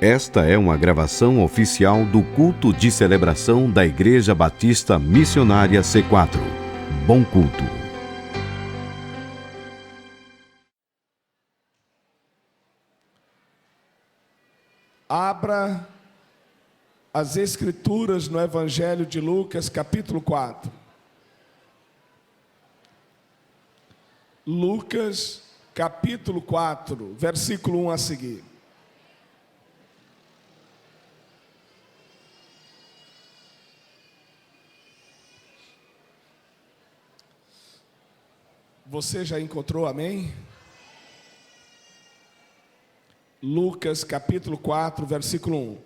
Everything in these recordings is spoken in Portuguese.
Esta é uma gravação oficial do culto de celebração da Igreja Batista Missionária C4. Bom culto. Abra as Escrituras no Evangelho de Lucas, capítulo 4. Lucas, capítulo 4, versículo 1 a seguir. Você já encontrou, amém? Lucas capítulo 4, versículo 1.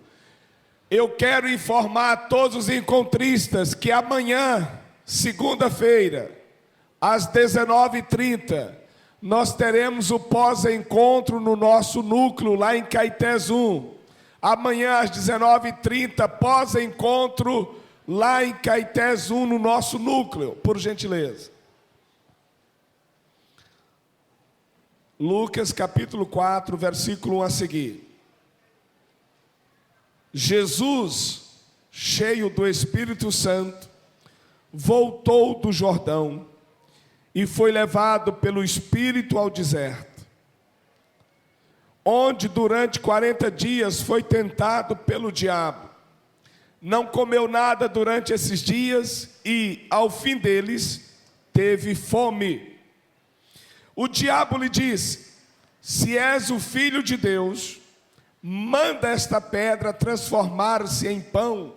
Eu quero informar a todos os encontristas que amanhã, segunda-feira, às 19h30, nós teremos o pós-encontro no nosso núcleo lá em Caetés 1. Amanhã às 19h30, pós-encontro lá em Caetés 1 no nosso núcleo, por gentileza. Lucas capítulo 4, versículo 1 a seguir. Jesus, cheio do Espírito Santo, voltou do Jordão e foi levado pelo Espírito ao deserto, onde durante 40 dias foi tentado pelo diabo. Não comeu nada durante esses dias e, ao fim deles, teve fome. O diabo lhe disse: se és o Filho de Deus, manda esta pedra transformar-se em pão.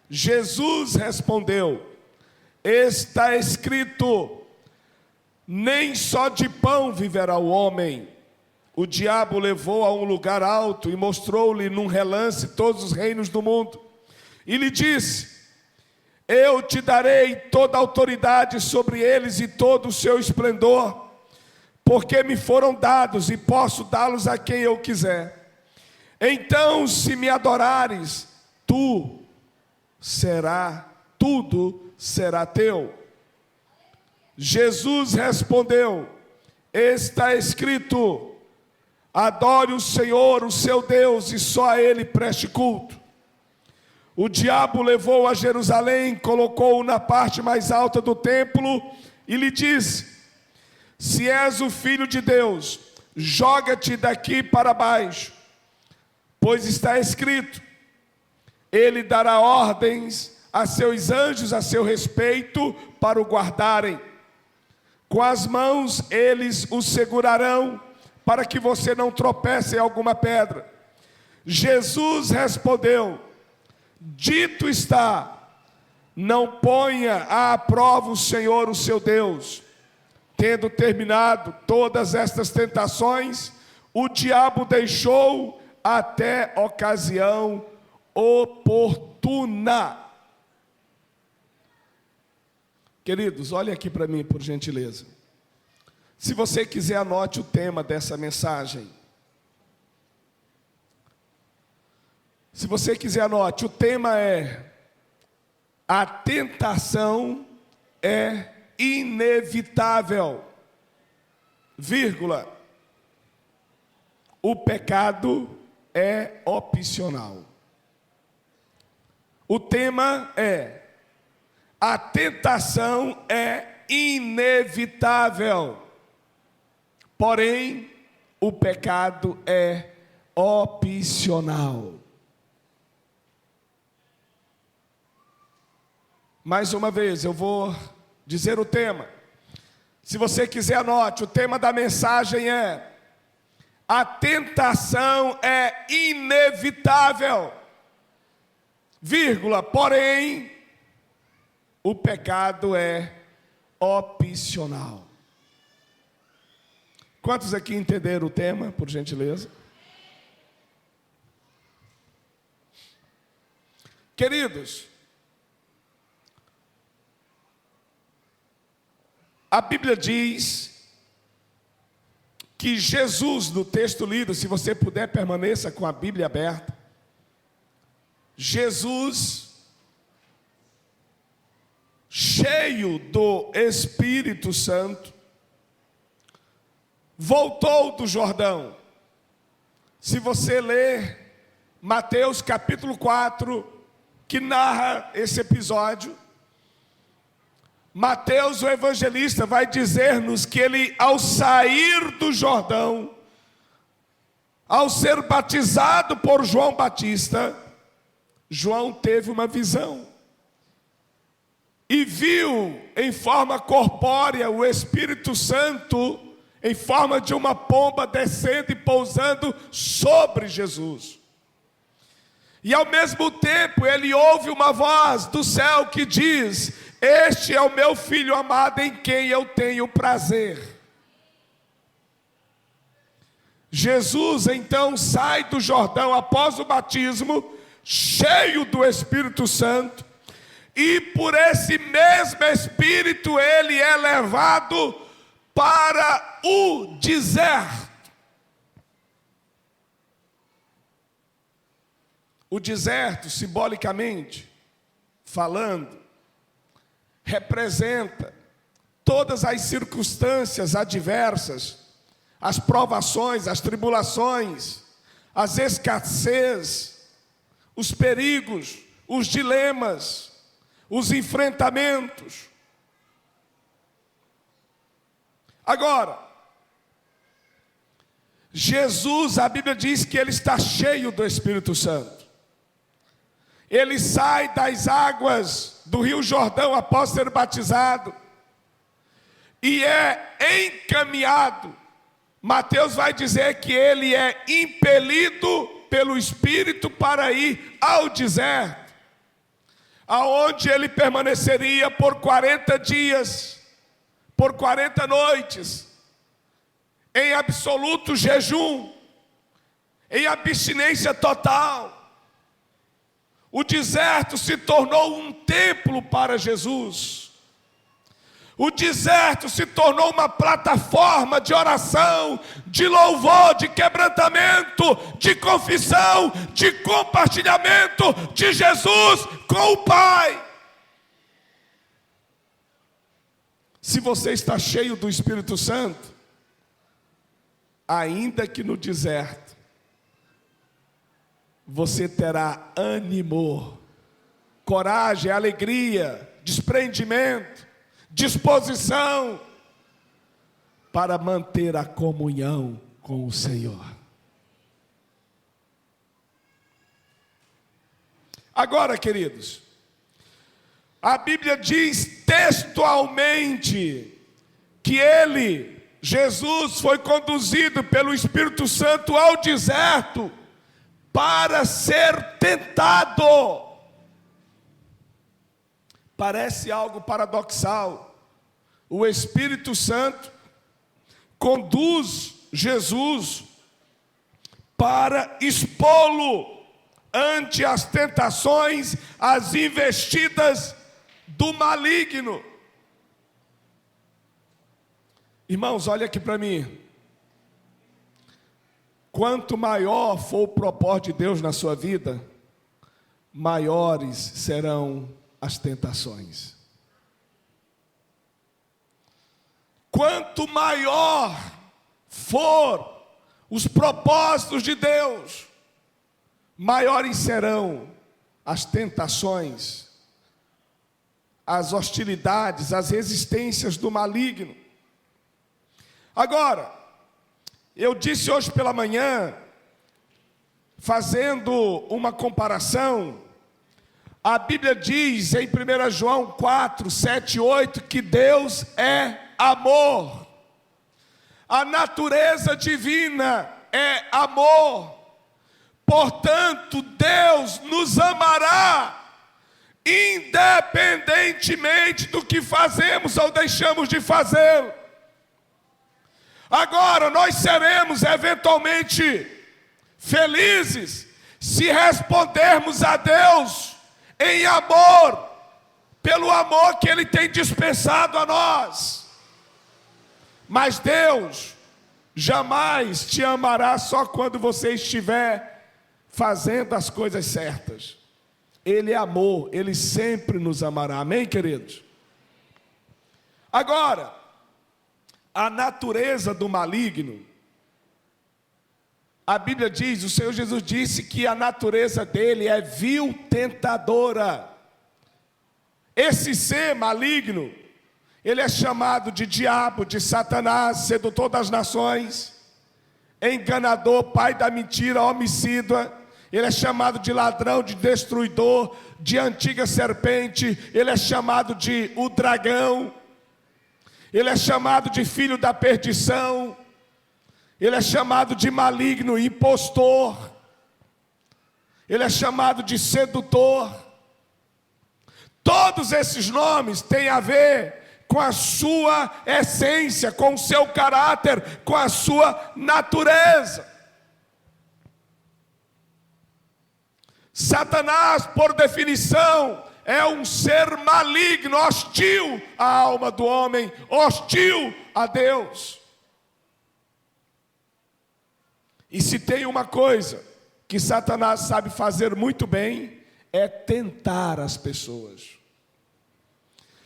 Jesus respondeu: está escrito, nem só de pão viverá o homem. O diabo levou a um lugar alto e mostrou-lhe num relance todos os reinos do mundo. E lhe disse: eu te darei toda a autoridade sobre eles e todo o seu esplendor, porque me foram dados e posso dá-los a quem eu quiser. Então, se me adorares, tudo será teu. Jesus respondeu: está escrito, adore o Senhor, o seu Deus, e só a Ele preste culto. O diabo levou a Jerusalém, colocou-o na parte mais alta do templo e lhe disse: se és o Filho de Deus, joga-te daqui para baixo, pois está escrito, ele dará ordens a seus anjos a seu respeito para o guardarem. Com as mãos eles o segurarão, para que você não tropece em alguma pedra. Jesus respondeu: dito está, não ponha à prova o Senhor, o seu Deus. Tendo terminado todas estas tentações, o diabo deixou até ocasião oportuna. Queridos, olhem aqui para mim, por gentileza. Se você quiser, anote o tema dessa mensagem. Se você quiser, anote. O tema é: a tentação é inevitável, vírgula, o pecado é opcional. O tema é: a tentação é inevitável, porém o pecado é opcional. Mais uma vez, eu vou dizer o tema. Se você quiser, anote. O tema da mensagem é: a tentação é inevitável, vírgula, porém o pecado é opcional. Quantos aqui entenderam o tema, por gentileza? Queridos, a Bíblia diz que Jesus, no texto lido, se você puder, permaneça com a Bíblia aberta. Jesus, cheio do Espírito Santo, voltou do Jordão. Se você ler Mateus capítulo 4, que narra esse episódio. Mateus, o evangelista, vai dizer-nos que ele, ao sair do Jordão, ao ser batizado por João Batista, João teve uma visão e viu em forma corpórea o Espírito Santo em forma de uma pomba descendo e pousando sobre Jesus. E ao mesmo tempo ele ouve uma voz do céu que diz: este é o meu filho amado em quem eu tenho prazer. Jesus então sai do Jordão após o batismo, cheio do Espírito Santo, e por esse mesmo Espírito ele é levado para o deserto. O deserto, simbolicamente falando, representa todas as circunstâncias adversas, as provações, as tribulações, as escassez, os perigos, os dilemas, os enfrentamentos. Agora, Jesus, a Bíblia diz que ele está cheio do Espírito Santo. Ele sai das águas do Rio Jordão após ser batizado e é encaminhado. Mateus vai dizer que ele é impelido pelo Espírito para ir ao deserto, aonde ele permaneceria por 40 dias, por 40 noites, em absoluto jejum, em abstinência total. O deserto se tornou um templo para Jesus. O deserto se tornou uma plataforma de oração, de louvor, de quebrantamento, de confissão, de compartilhamento de Jesus com o Pai. Se você está cheio do Espírito Santo, ainda que no deserto, você terá ânimo, coragem, alegria, desprendimento, disposição para manter a comunhão com o Senhor. Agora, queridos, a Bíblia diz textualmente que Jesus, foi conduzido pelo Espírito Santo ao deserto para ser tentado. Parece algo paradoxal. O Espírito Santo conduz Jesus para expô-lo ante as tentações, as investidas do maligno. Irmãos, olha aqui para mim. Quanto maior for o propósito de Deus na sua vida, maiores serão as tentações. Quanto maior for os propósitos de Deus, maiores serão as tentações, as hostilidades, as resistências do maligno. Agora, eu disse hoje pela manhã, fazendo uma comparação, a Bíblia diz em 1 João 4, 7 e 8, que Deus é amor. A natureza divina é amor. Portanto, Deus nos amará, independentemente do que fazemos ou deixamos de fazer. Agora, nós seremos eventualmente felizes se respondermos a Deus em amor, pelo amor que Ele tem dispensado a nós. Mas Deus jamais te amará só quando você estiver fazendo as coisas certas. Ele é amor, Ele sempre nos amará. Amém, queridos? Agora, a natureza do maligno A Bíblia diz, o Senhor Jesus disse que a natureza dele é vil, tentadora. Esse ser maligno, ele é chamado de diabo, de Satanás, sedutor das nações, enganador, pai da mentira, homicida. Ele é chamado de ladrão, de destruidor, de antiga serpente. Ele é chamado de o dragão. Ele é chamado de filho da perdição. Ele é chamado de maligno, impostor. Ele é chamado de sedutor. Todos esses nomes têm a ver com a sua essência, com o seu caráter, com a sua natureza. Satanás, por definição, é um ser maligno, hostil à alma do homem, hostil a Deus. E se tem uma coisa que Satanás sabe fazer muito bem, é tentar as pessoas.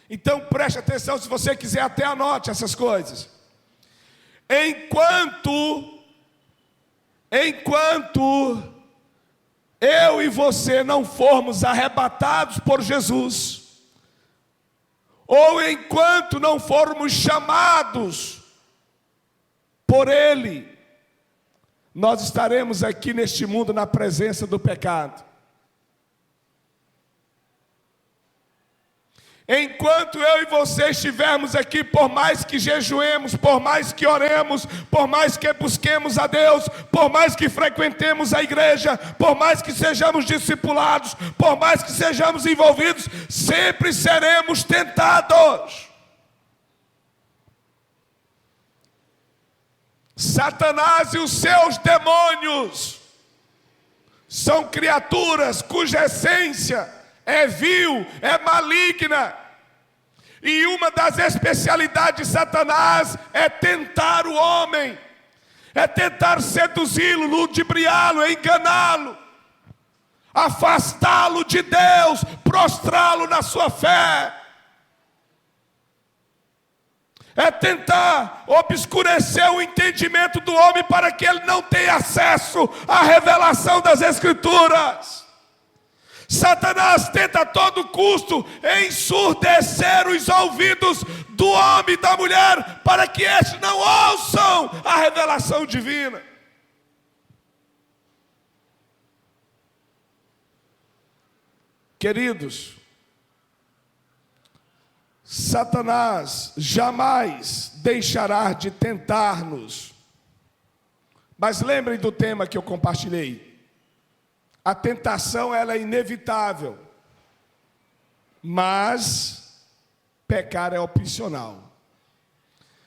Então preste atenção, se você quiser até anote essas coisas. Enquanto eu e você não formos arrebatados por Jesus, ou enquanto não formos chamados por Ele, nós estaremos aqui neste mundo na presença do pecado. Enquanto eu e você estivermos aqui, por mais que jejuemos, por mais que oremos, por mais que busquemos a Deus, por mais que frequentemos a igreja, por mais que sejamos discipulados, por mais que sejamos envolvidos, sempre seremos tentados. Satanás e os seus demônios são criaturas cuja essência é vil, é maligna. E uma das especialidades de Satanás é tentar o homem, é tentar seduzi-lo, ludibriá-lo, enganá-lo, afastá-lo de Deus, prostrá-lo na sua fé. É tentar obscurecer o entendimento do homem para que ele não tenha acesso à revelação das Escrituras. Satanás tenta a todo custo ensurdecer os ouvidos do homem e da mulher para que estes não ouçam a revelação divina. Queridos, Satanás jamais deixará de tentar-nos. Mas lembrem do tema que eu compartilhei. A tentação, ela é inevitável, mas pecar é opcional.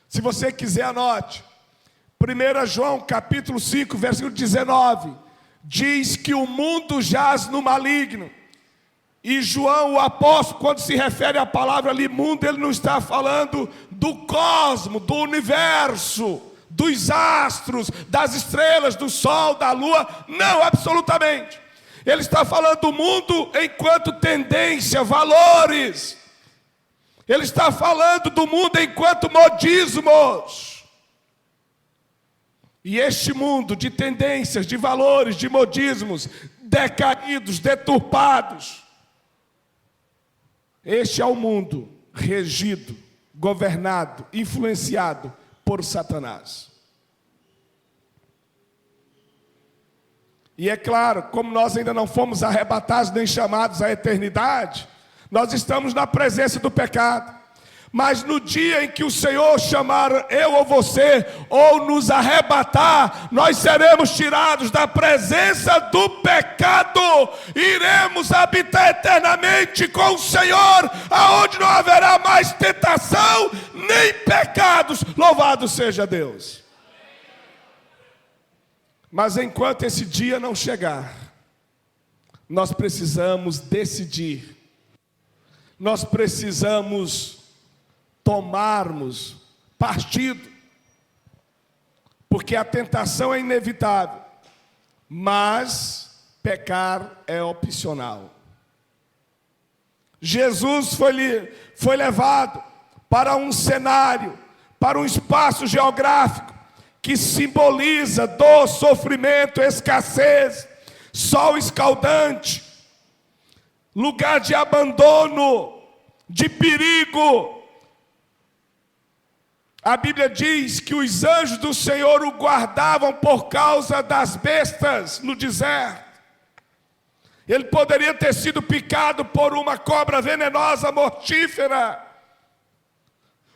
Se você quiser, anote. 1 João capítulo 5, versículo 19, diz que o mundo jaz no maligno. E João, o apóstolo, quando se refere à palavra ali, mundo, ele não está falando do cosmos, do universo, dos astros, das estrelas, do sol, da lua. Não, absolutamente. Ele está falando do mundo enquanto tendência, valores. Ele está falando do mundo enquanto modismos. E este mundo de tendências, de valores, de modismos, decaídos, deturpados, este é o mundo regido, governado, influenciado por Satanás. E é claro, como nós ainda não fomos arrebatados nem chamados à eternidade, nós estamos na presença do pecado. Mas no dia em que o Senhor chamar eu ou você, ou nos arrebatar, nós seremos tirados da presença do pecado, iremos habitar eternamente com o Senhor, aonde não haverá mais tentação, nem pecados. Louvado seja Deus. Mas enquanto esse dia não chegar, nós precisamos decidir, nós precisamos tomarmos partido, porque a tentação é inevitável, mas pecar é opcional. Jesus foi levado para um cenário, para um espaço geográfico, que simboliza dor, sofrimento, escassez, sol escaldante, lugar de abandono, de perigo. A Bíblia diz que os anjos do Senhor o guardavam por causa das bestas no deserto. Ele poderia ter sido picado por uma cobra venenosa, mortífera,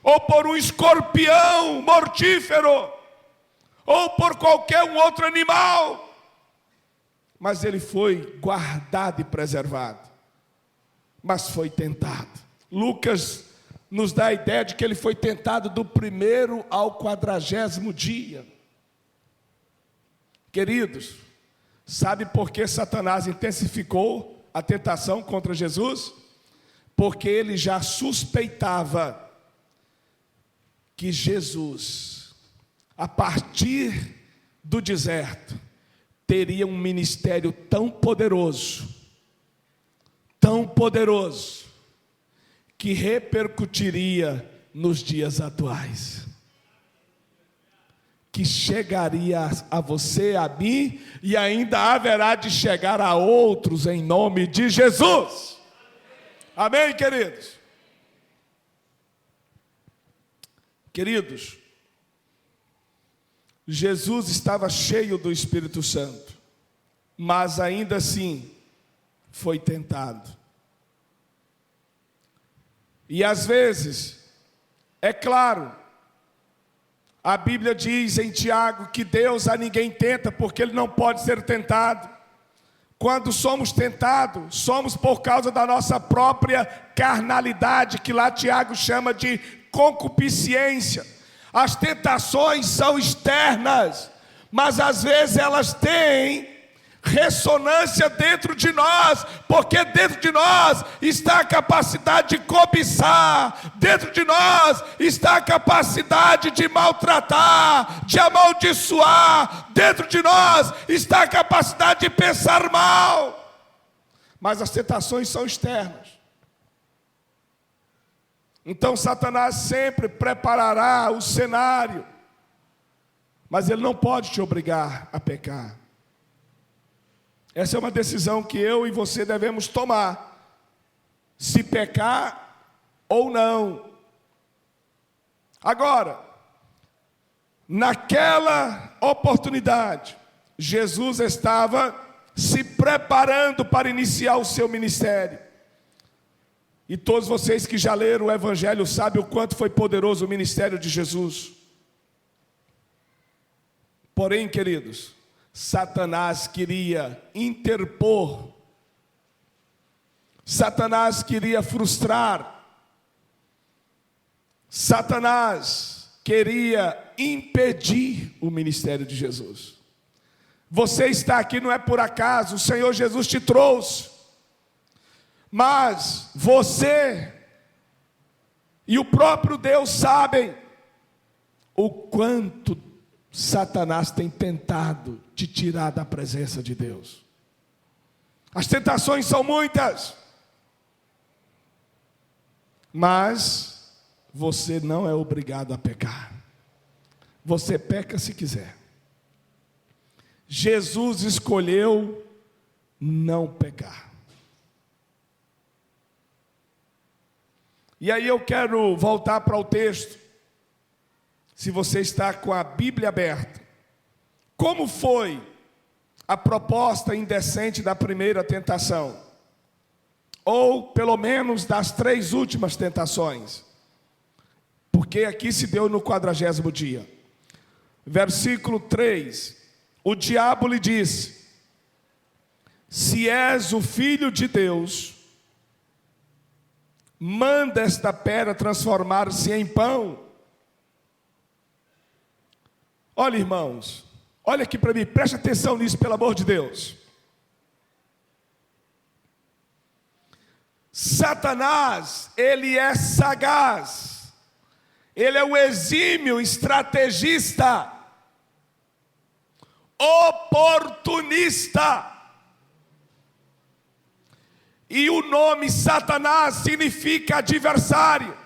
ou por um escorpião mortífero, ou por qualquer um outro animal. Mas ele foi guardado e preservado. Mas foi tentado. Lucas nos dá a ideia de que ele foi tentado do 1º ao 40º dia. Queridos, sabe por que Satanás intensificou a tentação contra Jesus? Porque ele já suspeitava que Jesus, a partir do deserto, teria um ministério tão poderoso, que repercutiria nos dias atuais, que chegaria a você, a mim, e ainda haverá de chegar a outros em nome de Jesus. Amém, queridos? Queridos, Jesus estava cheio do Espírito Santo, mas ainda assim foi tentado. E às vezes, é claro, a Bíblia diz em Tiago que Deus a ninguém tenta, porque Ele não pode ser tentado. Quando somos tentados, somos por causa da nossa própria carnalidade, que lá Tiago chama de concupiscência. As tentações são externas, mas às vezes elas têm ressonância dentro de nós, porque dentro de nós está a capacidade de cobiçar, dentro de nós está a capacidade de maltratar, de amaldiçoar, dentro de nós está a capacidade de pensar mal. Mas as tentações são externas. Então Satanás sempre preparará o cenário, mas ele não pode te obrigar a pecar. Essa é uma decisão que eu e você devemos tomar, se pecar ou não. Agora, naquela oportunidade, Jesus estava se preparando para iniciar o seu ministério. E todos vocês que já leram o Evangelho sabem o quanto foi poderoso o ministério de Jesus. Porém, queridos, Satanás queria interpor, Satanás queria frustrar, Satanás queria impedir o ministério de Jesus. Você está aqui não é por acaso, o Senhor Jesus te trouxe, mas você e o próprio Deus sabem o quanto Satanás tem tentado te tirar da presença de Deus. As tentações são muitas, mas você não é obrigado a pecar. Você peca se quiser. Jesus escolheu não pecar. E aí eu quero voltar para o texto. Se você está com a Bíblia aberta, como foi a proposta indecente da primeira tentação? Ou pelo menos das 3 últimas tentações? Porque aqui se deu no 40º dia. Versículo 3, o diabo lhe disse: se és o Filho de Deus, manda esta pedra transformar-se em pão. Olha, irmãos, olha aqui para mim, preste atenção nisso, pelo amor de Deus. Satanás, ele é sagaz, ele é o exímio estrategista, oportunista. E o nome Satanás significa adversário.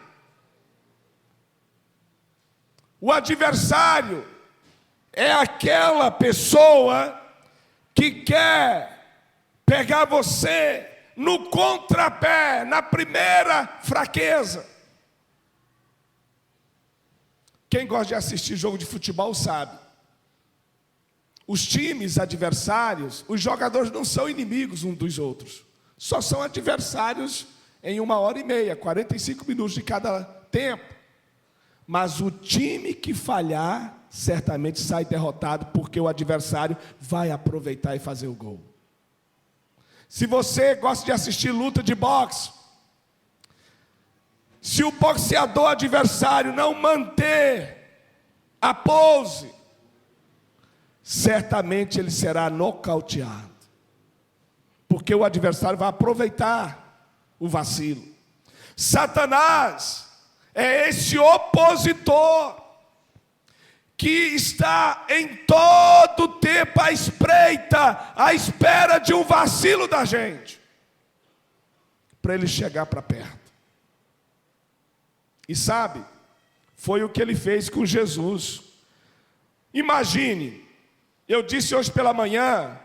O adversário é aquela pessoa que quer pegar você no contrapé, na primeira fraqueza. Quem gosta de assistir jogo de futebol sabe. Os times adversários, os jogadores não são inimigos uns dos outros. Só são adversários em 1h30, 45 minutos de cada tempo. Mas o time que falhar, certamente sai derrotado, porque o adversário vai aproveitar e fazer o gol. Se você gosta de assistir luta de boxe, se o boxeador adversário não manter a pose, certamente ele será nocauteado, porque o adversário vai aproveitar o vacilo. Satanás é esse opositor que está em todo tempo à espreita, à espera de um vacilo da gente, para ele chegar para perto. E sabe, foi o que ele fez com Jesus. Imagine, eu disse hoje pela manhã,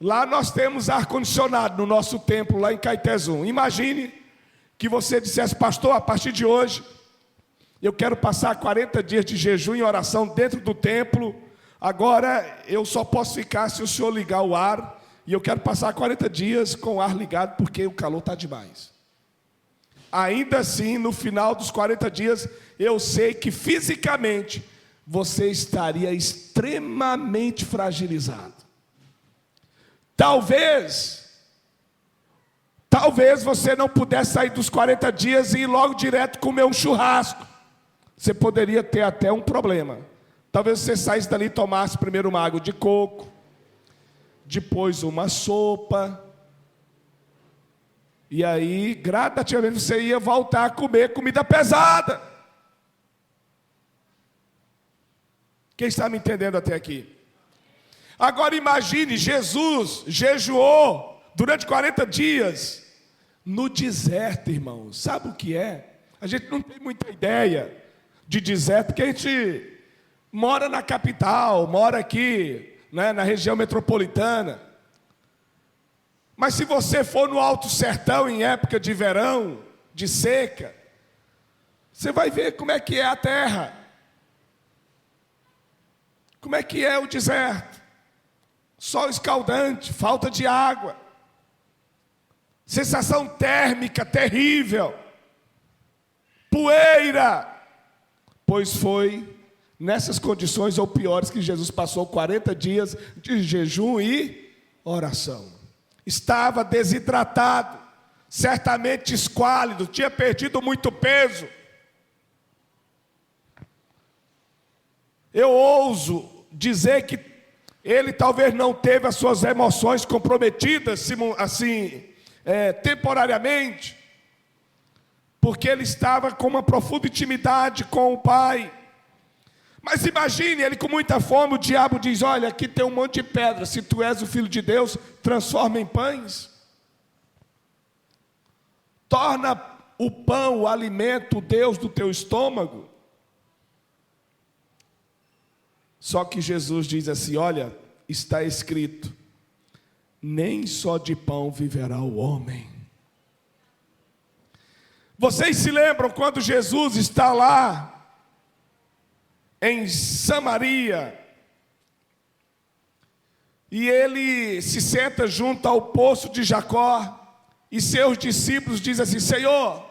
lá nós temos ar-condicionado no nosso templo, lá em Caetezum. Imagine que você dissesse: pastor, a partir de hoje, eu quero passar 40 dias de jejum e oração dentro do templo. Agora eu só posso ficar se o senhor ligar o ar. E eu quero passar 40 dias com o ar ligado, porque o calor está demais. Ainda assim, no final dos 40 dias, eu sei que fisicamente você estaria extremamente fragilizado. Talvez você não pudesse sair dos 40 dias e ir logo direto comer um churrasco. Você poderia ter até um problema. Talvez você saísse dali e tomasse primeiro uma água de coco, depois uma sopa, e aí gradativamente você ia voltar a comer comida pesada. Quem está me entendendo até aqui? Agora imagine, Jesus jejuou durante 40 dias no deserto, irmãos. Sabe o que é? A gente não tem muita ideia de deserto, porque a gente mora na capital, mora aqui, né, na região metropolitana. Mas se você for no Alto Sertão em época de verão, de seca, você vai ver como é que é a terra. Como é que é o deserto? Sol escaldante, falta de água, sensação térmica terrível, poeira. Pois foi nessas condições ou piores que Jesus passou 40 dias de jejum e oração. Estava desidratado, certamente esquálido, tinha perdido muito peso. Eu ouso dizer que ele talvez não teve as suas emoções comprometidas, assim, temporariamente, porque ele estava com uma profunda intimidade com o Pai. Mas imagine, ele com muita fome, o diabo diz: olha, aqui tem um monte de pedra, se tu és o Filho de Deus, transforma em pães. Torna o pão, o alimento, o Deus do teu estômago. Só que Jesus diz assim: olha, está escrito, nem só de pão viverá o homem. Vocês se lembram quando Jesus está lá em Samaria, e ele se senta junto ao poço de Jacó, e seus discípulos dizem assim: Senhor,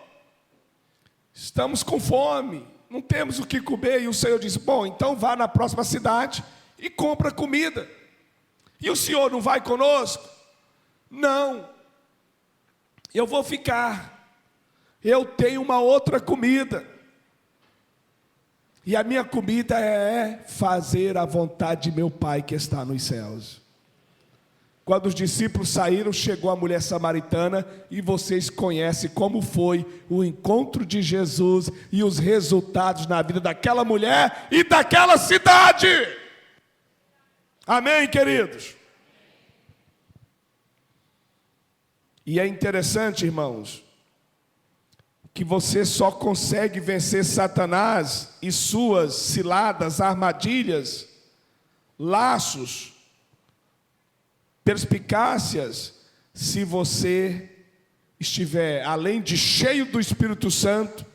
estamos com fome, não temos o que comer. E o Senhor diz: bom, então vá na próxima cidade e compra comida. E o Senhor não vai conosco? Não, eu vou ficar, eu tenho uma outra comida. E a minha comida é fazer a vontade de meu Pai que está nos céus. Quando os discípulos saíram, chegou a mulher samaritana, e vocês conhecem como foi o encontro de Jesus e os resultados na vida daquela mulher e daquela cidade. Amém, queridos? E é interessante, irmãos, que você só consegue vencer Satanás e suas ciladas, armadilhas, laços, perspicácias, se você estiver, além de cheio do Espírito Santo,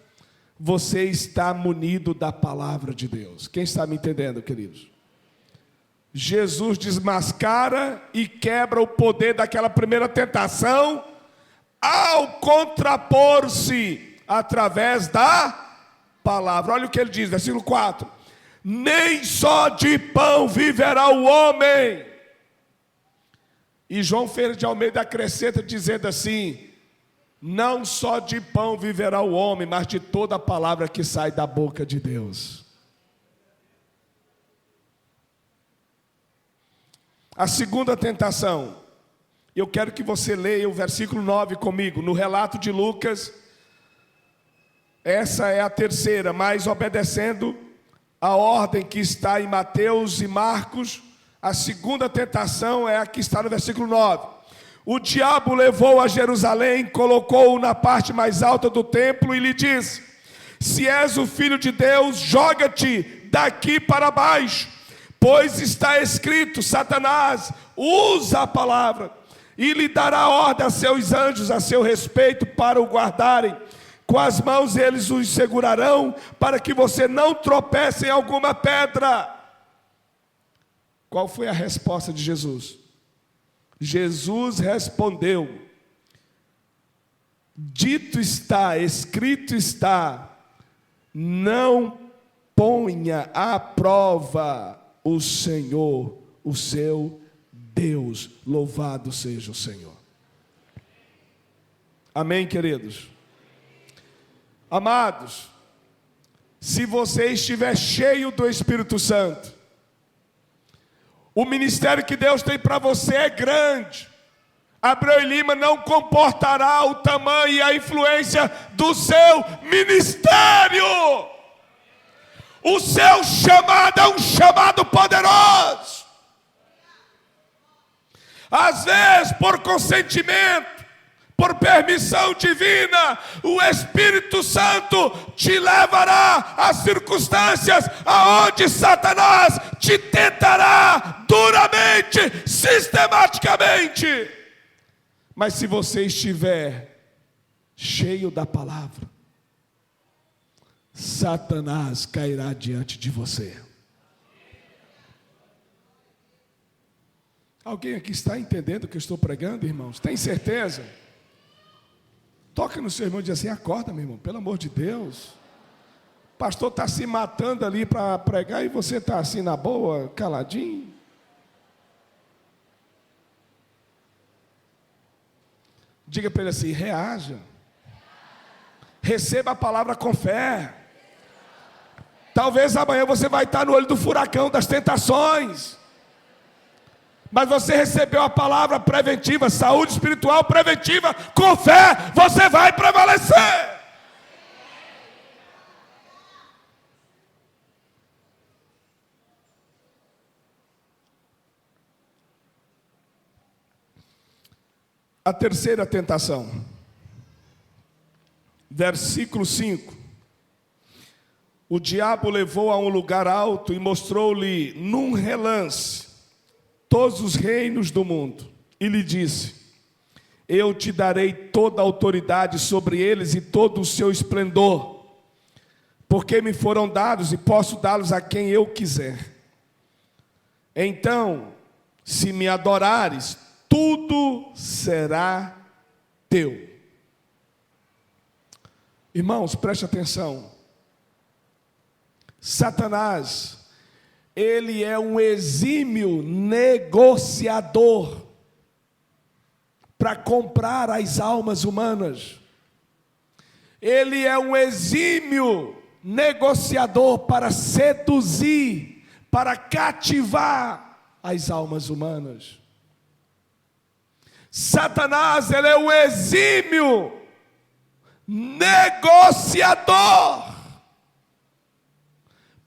você está munido da palavra de Deus. Quem está me entendendo, queridos? Jesus desmascara e quebra o poder daquela primeira tentação ao contrapor-se através da palavra. Olha o que ele diz, versículo 4. Nem só de pão viverá o homem. E João Ferreira de Almeida acrescenta dizendo assim: não só de pão viverá o homem, mas de toda a palavra que sai da boca de Deus. A segunda tentação, eu quero que você leia o versículo 9 comigo, no relato de Lucas. Essa é a terceira, mas obedecendo a ordem que está em Mateus e Marcos, a segunda tentação é a que está no versículo 9. O diabo levou a Jerusalém, colocou-o na parte mais alta do templo e lhe disse: se és o filho de Deus, joga-te daqui para baixo, pois está escrito: Satanás usa a palavra e lhe dará ordem a seus anjos a seu respeito para o guardarem. Com as mãos eles os segurarão, para que você não tropece em alguma pedra. Qual foi a resposta de Jesus? Jesus respondeu: dito está, escrito está, não ponha à prova o Senhor, o seu Deus. Louvado seja o Senhor. Amém, queridos? Amados, se você estiver cheio do Espírito Santo, o ministério que Deus tem para você é grande. Abreu e Lima não comportará o tamanho e a influência do seu ministério. O seu chamado é um chamado poderoso. Às vezes, por consentimento, por permissão divina, o Espírito Santo te levará a circunstâncias aonde Satanás te tentará duramente, sistematicamente. Mas se você estiver cheio da palavra, Satanás cairá diante de você. Alguém aqui está entendendo o que eu estou pregando, irmãos? Tem certeza? Toca no seu irmão e diz assim: acorda, meu irmão, pelo amor de Deus. O pastor está se matando ali para pregar e você está assim na boa, caladinho. Diga para ele assim: reaja. Receba a palavra com fé. Talvez amanhã você vai estar no olho do furacão das tentações. Mas você recebeu a palavra preventiva, saúde espiritual preventiva, com fé, você vai prevalecer. A terceira tentação, versículo 5. O diabo levou a um lugar alto e mostrou-lhe num relance todos os reinos do mundo, e lhe disse: eu te darei toda a autoridade sobre eles e todo o seu esplendor, porque me foram dados e posso dá-los a quem eu quiser. Então, se me adorares, tudo será teu. Irmãos, preste atenção. Satanás, ele é um exímio negociador para comprar as almas humanas. Ele é um exímio negociador para seduzir, para cativar as almas humanas. Satanás, ele é um exímio negociador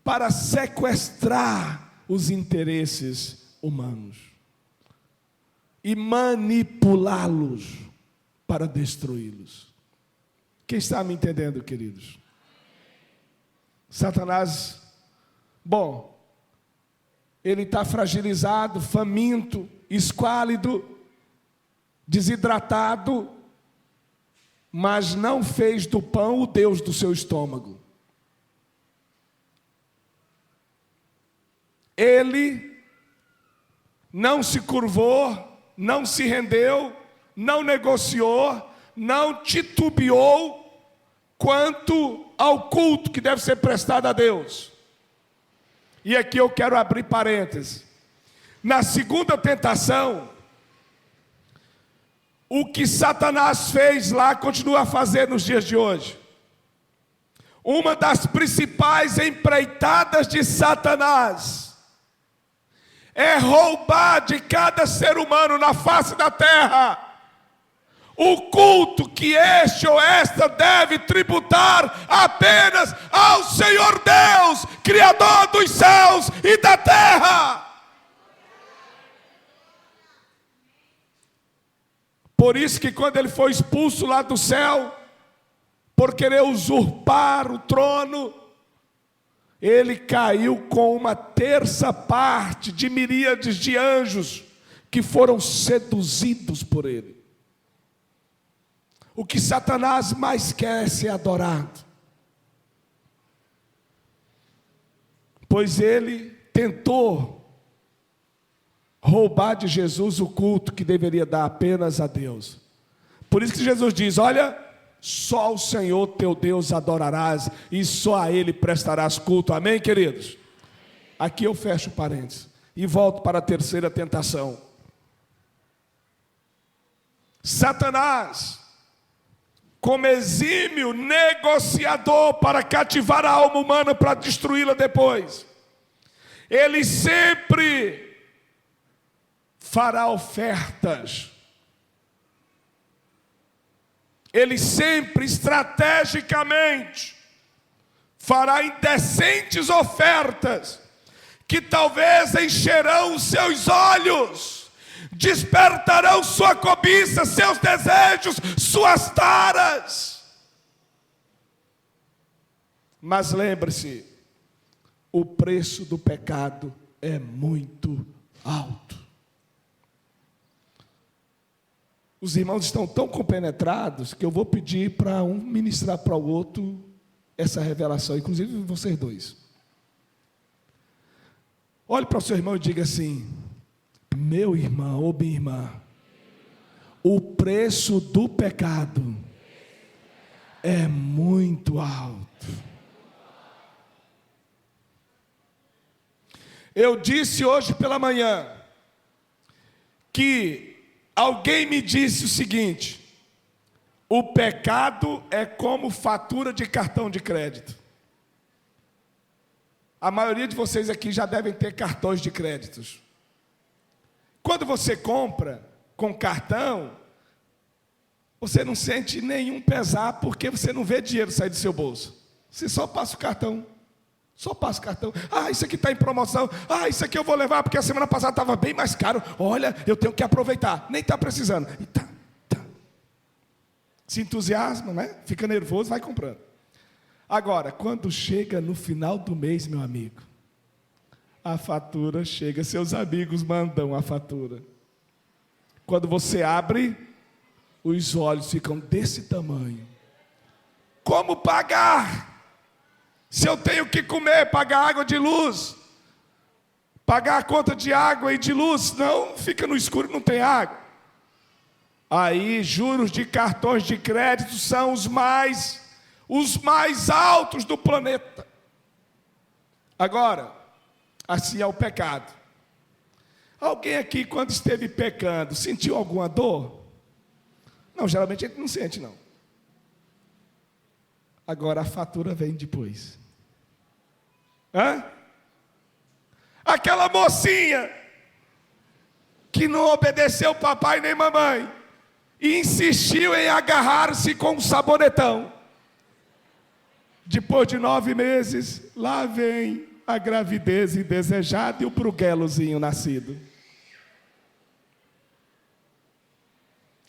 para sequestrar os interesses humanos e manipulá-los para destruí-los. Quem está me entendendo, queridos? Satanás, bom, ele está fragilizado, faminto, esquálido, desidratado, mas não fez do pão o Deus do seu estômago. Ele não se curvou, não se rendeu, não negociou, não titubeou quanto ao culto que deve ser prestado a Deus. E aqui eu quero abrir parênteses. Na segunda tentação, o que Satanás fez lá, continua a fazer nos dias de hoje. Uma das principais empreitadas de Satanás é roubar de cada ser humano na face da terra o culto que este ou esta deve tributar apenas ao Senhor Deus, Criador dos céus e da terra. Por isso que quando ele foi expulso lá do céu, por querer usurpar o trono, ele caiu com uma terça parte de miríades de anjos que foram seduzidos por ele. O que Satanás mais quer é ser adorado. Pois ele tentou roubar de Jesus o culto que deveria dar apenas a Deus. Por isso que Jesus diz, olha, só o Senhor teu Deus adorarás e só a Ele prestarás culto. Amém, queridos? Aqui eu fecho parênteses e volto para a terceira tentação. Satanás, como exímio negociador para cativar a alma humana para destruí-la depois, ele sempre fará ofertas. Ele sempre, estrategicamente, fará indecentes ofertas, que talvez encherão os seus olhos, despertarão sua cobiça, seus desejos, suas taras. Mas lembre-se, o preço do pecado é muito alto. Os irmãos estão tão compenetrados que eu vou pedir para um ministrar para o outro essa revelação, inclusive vocês dois. Olhe para o seu irmão e diga assim: meu irmão ou minha irmã, o preço do pecado é muito alto. Eu disse hoje pela manhã que alguém me disse o seguinte: o pecado é como fatura de cartão de crédito. A maioria de vocês aqui já devem ter cartões de créditos. Quando você compra com cartão, você não sente nenhum pesar, porque você não vê dinheiro sair do seu bolso. Você só passa o cartão. Só passa o cartão. Ah, isso aqui está em promoção. Ah, isso aqui eu vou levar porque a semana passada estava bem mais caro. Olha, eu tenho que aproveitar. Nem está precisando. E tá. Se entusiasma, né? Fica nervoso, vai comprando. Agora, quando chega no final do mês, meu amigo, a fatura chega. Seus amigos mandam a fatura. Quando você abre, os olhos ficam desse tamanho. Como pagar? Se eu tenho que comer, pagar água de luz, pagar a conta de água e de luz, não, fica no escuro e não tem água. Aí, juros de cartões de crédito são os mais altos do planeta. Agora, assim é o pecado. Alguém aqui, quando esteve pecando, sentiu alguma dor? Não, geralmente a gente não sente, não. Agora a fatura vem depois. Aquela mocinha que não obedeceu papai nem mamãe e insistiu em agarrar-se com um sabonetão. Depois de 9 meses, lá vem a gravidez indesejada e o bruguelozinho nascido.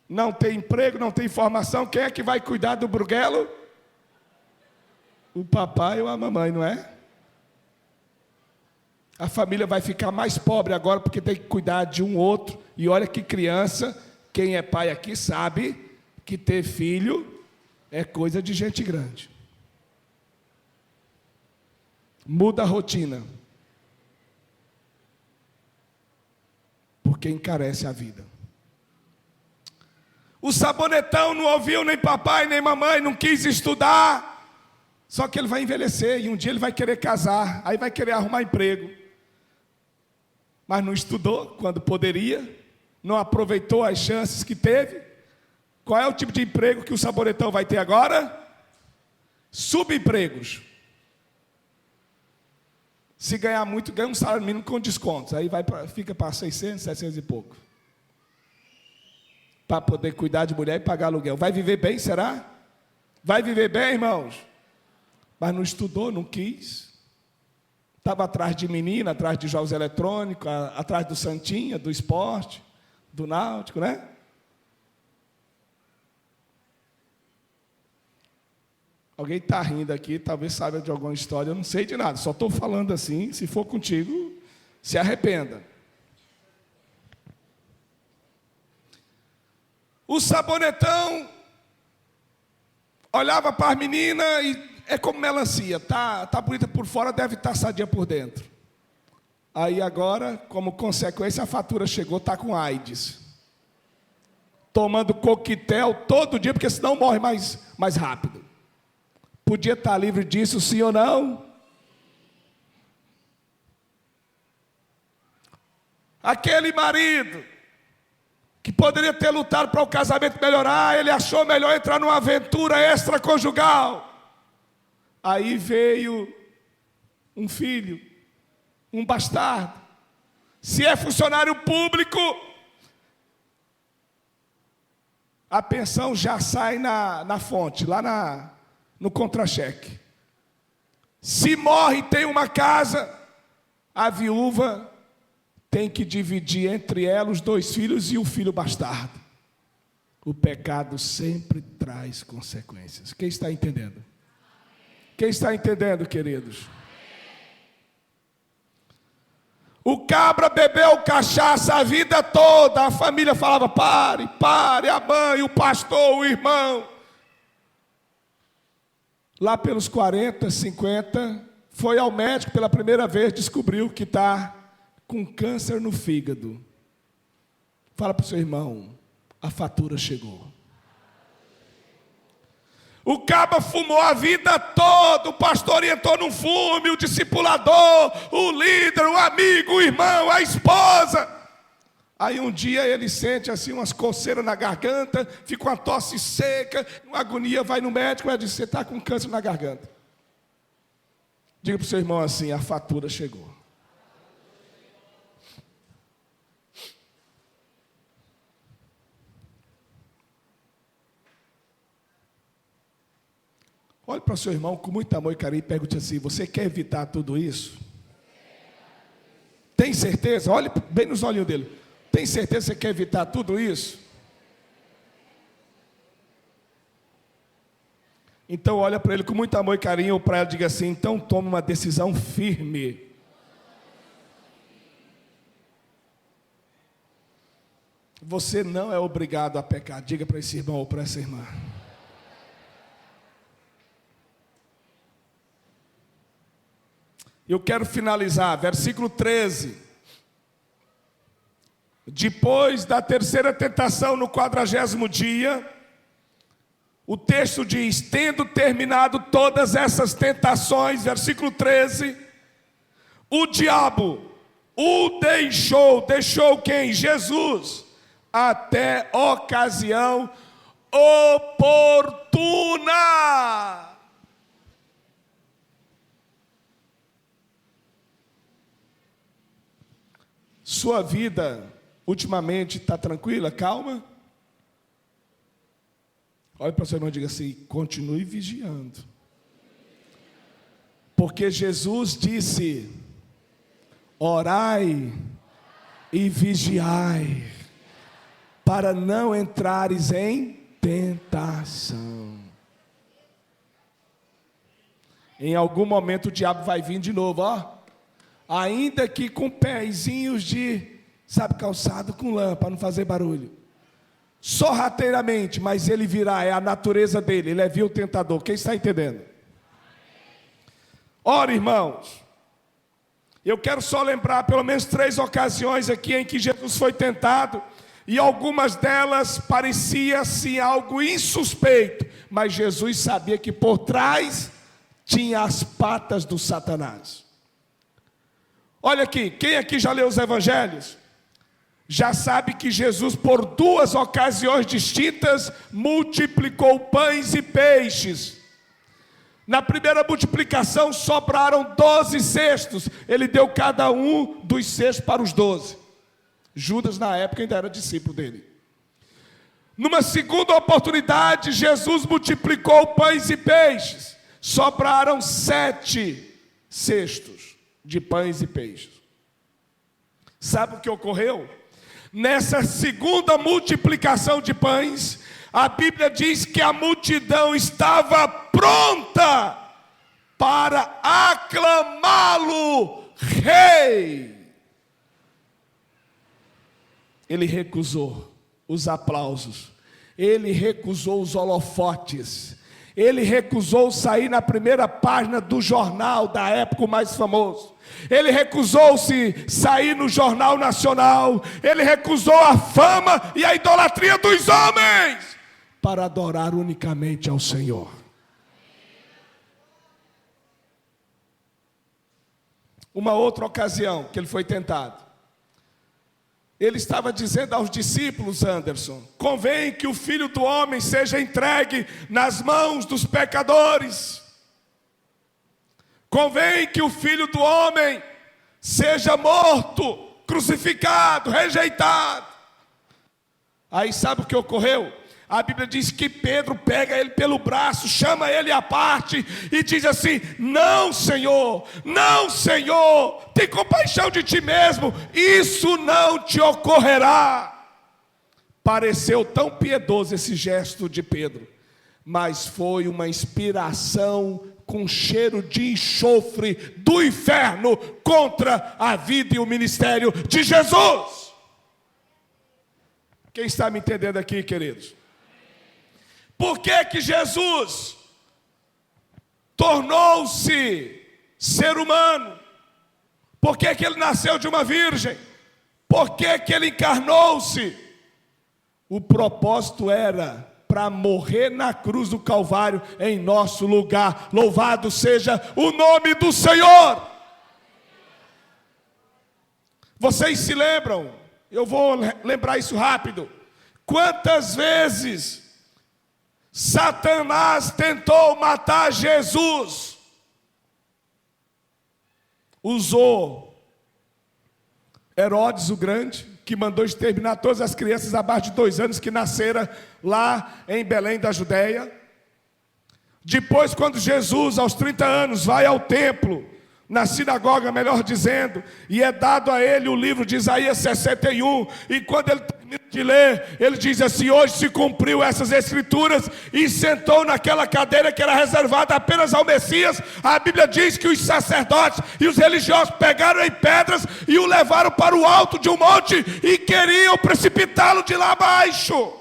Não tem emprego, não tem formação. Quem é que vai cuidar do bruguelo? O papai ou a mamãe, não é? A família vai ficar mais pobre agora porque tem que cuidar de um outro. E olha que criança, quem é pai aqui sabe que ter filho é coisa de gente grande. Muda a rotina. Porque encarece a vida. O sabonetão não ouviu nem papai nem mamãe, não quis estudar. Só que ele vai envelhecer e um dia ele vai querer casar, aí vai querer arrumar emprego. Mas não estudou quando poderia, não aproveitou as chances que teve. Qual é o tipo de emprego que o sabonetão vai ter agora? Subempregos. Se ganhar muito, ganha um salário mínimo com descontos. Aí fica para 600, 700 e pouco. Para poder cuidar de mulher e pagar aluguel. Vai viver bem, será? Vai viver bem, irmãos? Mas não estudou, não quis. Estava atrás de menina, atrás de jogos eletrônicos, atrás do Santinha, do esporte, do náutico, né? Alguém está rindo aqui, talvez saiba de alguma história, eu não sei de nada, só estou falando assim, se for contigo, se arrependa. O sabonetão olhava para a menina e é como melancia, tá bonita por fora, deve estar sadia por dentro. Aí agora, como consequência, a fatura chegou, está com AIDS. Tomando coquetel todo dia, porque senão morre mais rápido. Podia estar livre disso, sim ou não? Aquele marido que poderia ter lutado para o casamento melhorar, ele achou melhor entrar numa aventura extraconjugal. Aí veio um filho, um bastardo. Se é funcionário público, a pensão já sai na fonte, lá no contra-cheque. Se morre e tem uma casa, a viúva tem que dividir entre ela os 2 filhos e o filho bastardo. O pecado sempre traz consequências. Quem está entendendo? Quem está entendendo, queridos? O cabra bebeu cachaça a vida toda, a família falava, pare, a mãe, o pastor, o irmão. Lá pelos 40, 50, foi ao médico pela primeira vez, descobriu que está com câncer no fígado. Fala para o seu irmão, a fatura chegou. O cabra fumou a vida toda, o pastor orientou no fume, o discipulador, o líder, o amigo, o irmão, a esposa. Aí um dia ele sente assim umas coceiras na garganta, fica uma tosse seca, uma agonia, vai no médico e diz, você está com câncer na garganta. Diga para o seu irmão assim, a fatura chegou. Olhe para o seu irmão com muito amor e carinho e pergunte assim, você quer evitar tudo isso? Tem certeza? Olhe bem nos olhinhos dele. Tem certeza que você quer evitar tudo isso? Então olha para ele com muito amor e carinho, ou para ela diga assim, então tome uma decisão firme. Você não é obrigado a pecar. Diga para esse irmão ou para essa irmã. Eu quero finalizar, versículo 13. Depois da terceira tentação no 40º dia, o texto diz, tendo terminado todas essas tentações, versículo 13, o diabo o deixou quem? Jesus, até ocasião oportuna. Sua vida ultimamente está tranquila, calma? Olha para o seu irmão e diga assim, continue vigiando. Porque Jesus disse, orai e vigiai, para não entrares em tentação. Em algum momento o diabo vai vir de novo, ó. ainda que com pezinhos de, calçado com lã, para não fazer barulho. Sorrateiramente, mas ele virá, é a natureza dele, ele é vil tentador. Quem está entendendo? Ora, irmãos, eu quero só lembrar pelo menos 3 ocasiões aqui em que Jesus foi tentado, e algumas delas parecia-se algo insuspeito, mas Jesus sabia que por trás tinha as patas do Satanás. Olha aqui, quem aqui já leu os evangelhos? Já sabe que Jesus, por 2 ocasiões distintas, multiplicou pães e peixes. Na primeira multiplicação sobraram 12 cestos. Ele deu cada um dos cestos para os 12. Judas, na época, ainda era discípulo dele. Numa segunda oportunidade, Jesus multiplicou pães e peixes. Sobraram 7 cestos de pães e peixes. Sabe o que ocorreu? Nessa segunda multiplicação de pães, a Bíblia diz que a multidão estava pronta para aclamá-lo rei. Ele recusou os aplausos, ele recusou os holofotes, ele recusou sair na primeira página do jornal da época mais famoso. Ele recusou-se sair no Jornal Nacional. Ele recusou a fama e a idolatria dos homens para adorar unicamente ao Senhor. Uma outra ocasião que ele foi tentado, ele estava dizendo aos discípulos, Anderson: convém que o Filho do Homem seja entregue nas mãos dos pecadores. Convém que o Filho do Homem seja morto, crucificado, rejeitado. Aí sabe o que ocorreu? A Bíblia diz que Pedro pega ele pelo braço, chama ele à parte e diz assim: não, Senhor, tem compaixão de ti mesmo, isso não te ocorrerá. Pareceu tão piedoso esse gesto de Pedro, mas foi uma inspiração com cheiro de enxofre do inferno contra a vida e o ministério de Jesus. Quem está me entendendo aqui, queridos? Por que que Jesus tornou-se ser humano? Por que que ele nasceu de uma virgem? Por que que ele encarnou-se? O propósito era para morrer na cruz do Calvário em nosso lugar. Louvado seja o nome do Senhor. Vocês se lembram? Eu vou lembrar isso rápido. Quantas vezes Satanás tentou matar Jesus? Usou Herodes o Grande, que mandou exterminar todas as crianças abaixo de 2 anos que nasceram lá em Belém da Judéia. Depois, quando Jesus, aos 30 anos, vai ao templo, na sinagoga, melhor dizendo, e é dado a ele o livro de Isaías 61, e quando ele termina de ler, ele diz assim: hoje se cumpriu essas escrituras, e sentou naquela cadeira que era reservada apenas ao Messias. A Bíblia diz que os sacerdotes e os religiosos pegaram em pedras e o levaram para o alto de um monte e queriam precipitá-lo de lá abaixo,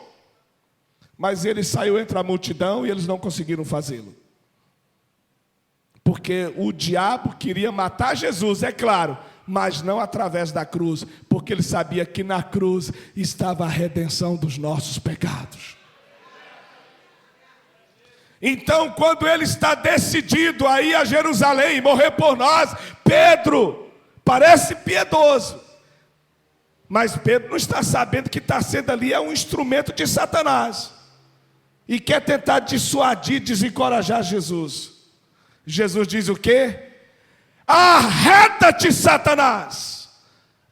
mas ele saiu entre a multidão e eles não conseguiram fazê-lo. Porque o diabo queria matar Jesus, é claro, mas não através da cruz, porque ele sabia que na cruz estava a redenção dos nossos pecados. Então, quando ele está decidido a ir a Jerusalém e morrer por nós, Pedro parece piedoso, mas Pedro não está sabendo que está sendo ali um instrumento de Satanás, e quer tentar dissuadir, desencorajar Jesus. Jesus diz o quê? Arreda-te, Satanás!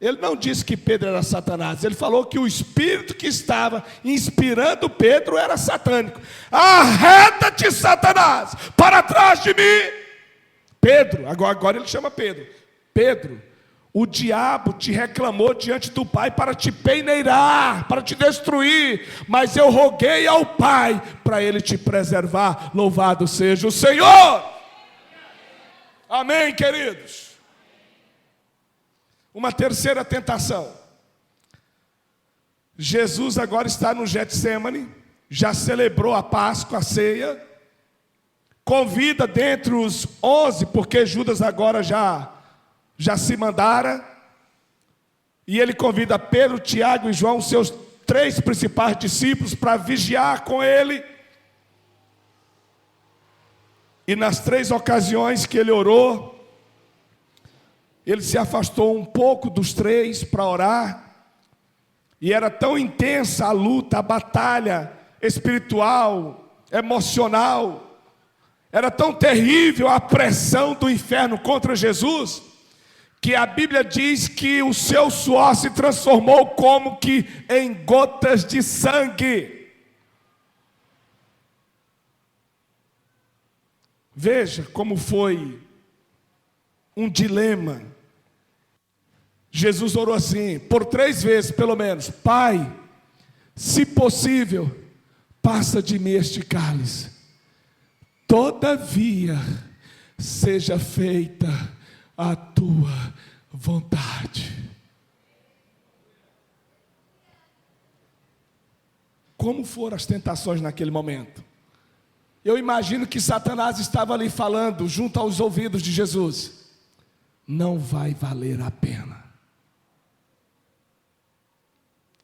Ele não disse que Pedro era Satanás, ele falou que o espírito que estava inspirando Pedro era satânico. Arreda-te, Satanás, para trás de mim! Pedro, agora ele chama Pedro. Pedro, o diabo te reclamou diante do Pai para te peneirar, para te destruir, mas eu roguei ao Pai para ele te preservar. Louvado seja o Senhor! Amém, queridos? uma terceira tentação. Jesus agora está no Getsêmani, já celebrou a Páscoa, a ceia, convida dentre os 11, porque Judas agora já se mandara, e ele convida Pedro, Tiago e João, seus 3 principais discípulos, para vigiar com ele. E nas 3 ocasiões que ele orou, ele se afastou um pouco dos 3 para orar, e era tão intensa a luta, a batalha espiritual, emocional, era tão terrível a pressão do inferno contra Jesus, que a Bíblia diz que o seu suor se transformou como que em gotas de sangue. Veja como foi um dilema. Jesus orou assim, por 3 vezes pelo menos: Pai, se possível, passa de mim este cálice. Todavia, seja feita a tua vontade. Como foram as tentações naquele momento? Eu imagino que Satanás estava ali falando junto aos ouvidos de Jesus: não vai valer a pena.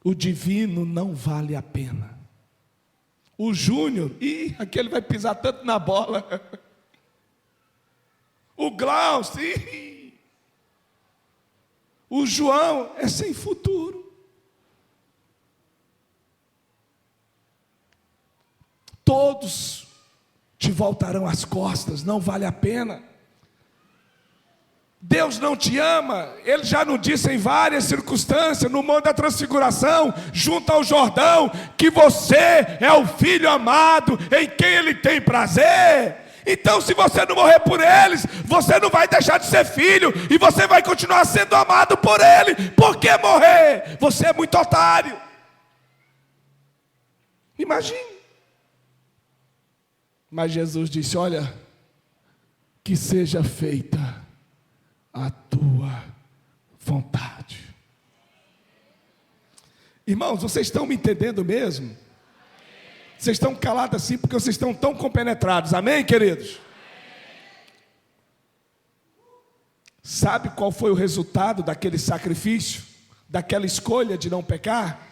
O divino não vale a pena. O Júnior, aquele vai pisar tanto na bola. O Glaucio, o João, é sem futuro. Todos te voltarão as costas, não vale a pena. Deus não te ama, Ele já nos disse em várias circunstâncias, no Monte da Transfiguração, junto ao Jordão, que você é o Filho amado, em quem Ele tem prazer. Então, se você não morrer por eles, você não vai deixar de ser filho, e você vai continuar sendo amado por Ele. Por que morrer? Você é muito otário. Imagine. Mas Jesus disse: olha, que seja feita a tua vontade. Irmãos, vocês estão me entendendo mesmo? Vocês estão calados assim porque vocês estão tão compenetrados, amém, queridos? Sabe qual foi o resultado daquele sacrifício, daquela escolha de não pecar?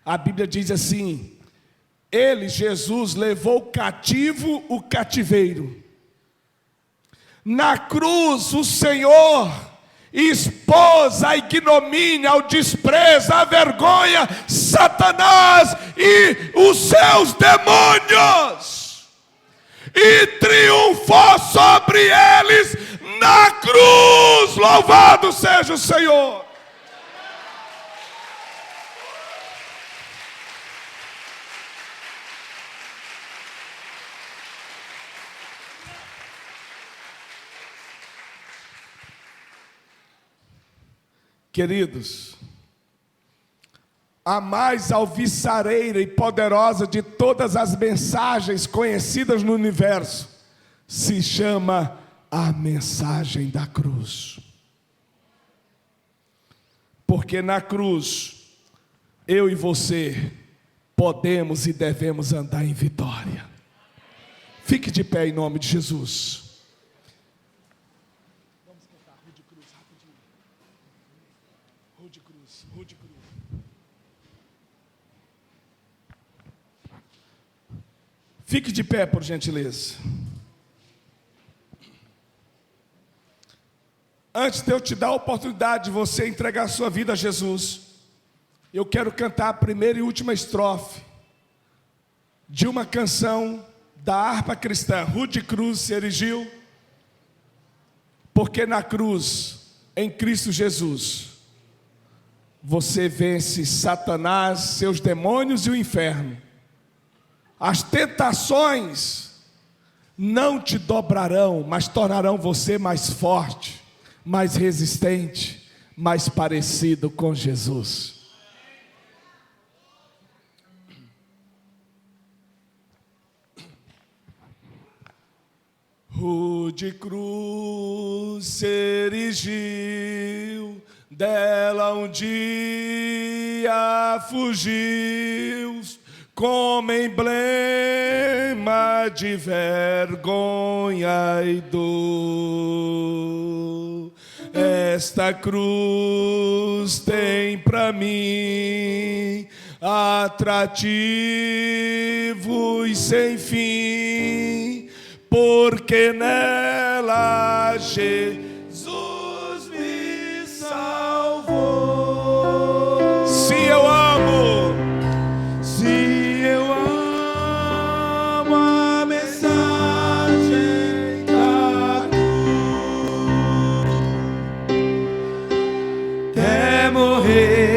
A Bíblia diz assim: Ele, Jesus, levou cativo o cativeiro. Na cruz, o Senhor expôs a ignomínia, o desprezo, a vergonha, Satanás e os seus demônios, e triunfou sobre eles na cruz. Louvado seja o Senhor. Queridos, a mais alvissareira e poderosa de todas as mensagens conhecidas no universo se chama a mensagem da cruz. Porque na cruz, eu e você podemos e devemos andar em vitória. Fique de pé em nome de Jesus. Fique de pé, por gentileza. Antes de eu te dar a oportunidade de você entregar a sua vida a Jesus, eu quero cantar a primeira e última estrofe de uma canção da harpa cristã. Rude Cruz se erigiu, porque na cruz, em Cristo Jesus, você vence Satanás, seus demônios e o inferno. As tentações não te dobrarão, mas tornarão você mais forte, mais resistente, mais parecido com Jesus. de cruz se erigiu, dela um dia fugiu, como emblema de vergonha e dor. Esta cruz tem pra mim atrativo e sem fim, porque nela Jesus me salvou. Se eu amo, se eu amo a mensagem da cruz, até morrer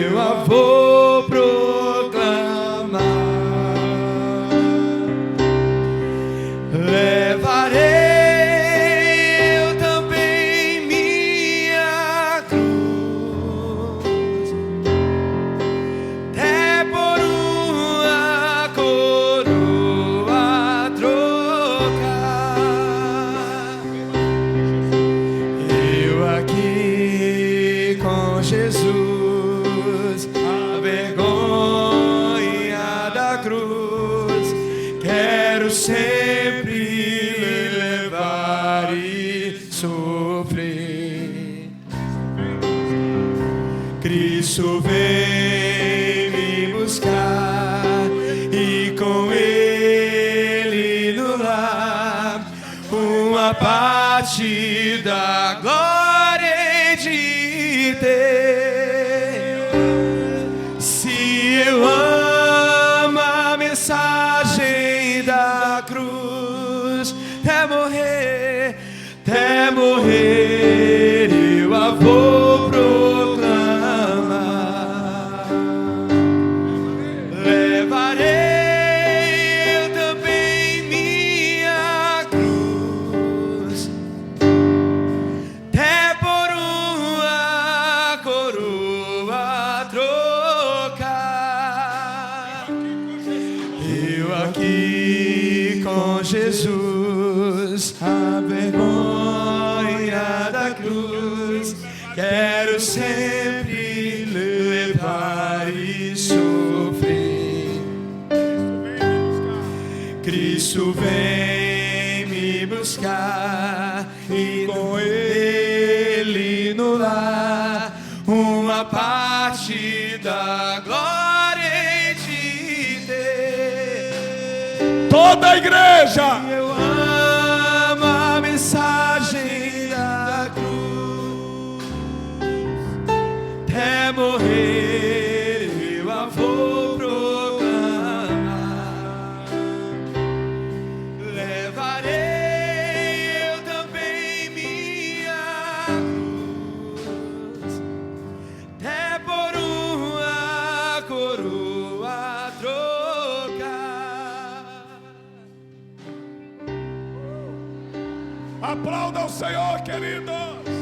eu a vou proclamar. Levarei eu também minha cruz, até por uma coroa trocar. Eu aqui com Jesus, a vergonha da cruz, quero sempre levar e sofrer. Cristo vem me buscar e com Ele no lar uma parte da glória de ter. Se eu amo a mensagem da cruz, até morrer eu a vou proclamar. Levarei eu também minha cruz, até por uma coroa trocar. Eu aqui com Jesus, a vergonha da cruz, quero sempre levar e sofrer. Cristo vem me buscar e com Ele no lar uma parte da glória de ter. Toda a igreja! Eu amo a mensagem da cruz, até morrer eu a vou proclamar. Levarei eu também minha cruz, até por uma coroa trocar. Aplauda o Senhor, queridos.